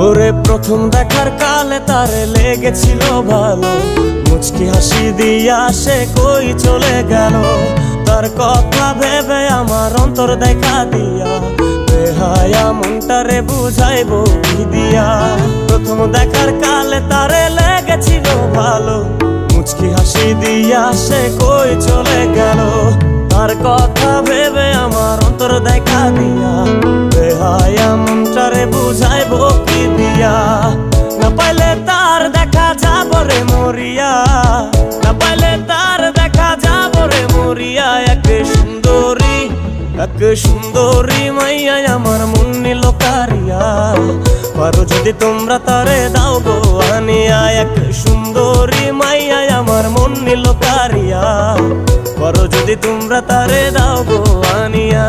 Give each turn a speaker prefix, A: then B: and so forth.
A: ওরে প্রথম দেখার কালে তারে লেগেছিল ভালো, মুচকি হাসি দিয়া সে কই চলে গেল। তার কথা ভেবে আমার অন্তর দেখা দিয়া, বেহায়া মনটারে বুঝাইবো কি দিয়া। প্রথম দেখার কালে তারে লেগেছিল ভালো, মুচকি হাসি দিয়া সে কই চলে গেল। তার কথা ভেবে আমার অন্তর দেখা দিয়া, বেহায়া মনটারে বুঝাইবো কি দিয়া। না পাইলে তার দেখা যাব রে মরিয়া, না পাইলে তার দেখা যাব রে মরিয়া। এক সুন্দরী মাইয়া আমার মন নিল কারিয়া, পারো যদি তোমরা তারে দাও গো আনিয়া। এক সুন্দরী মাইয়া আমার মন নিল কারিয়া, পারো যদি তোমরা তারে দাও গো আনিয়া।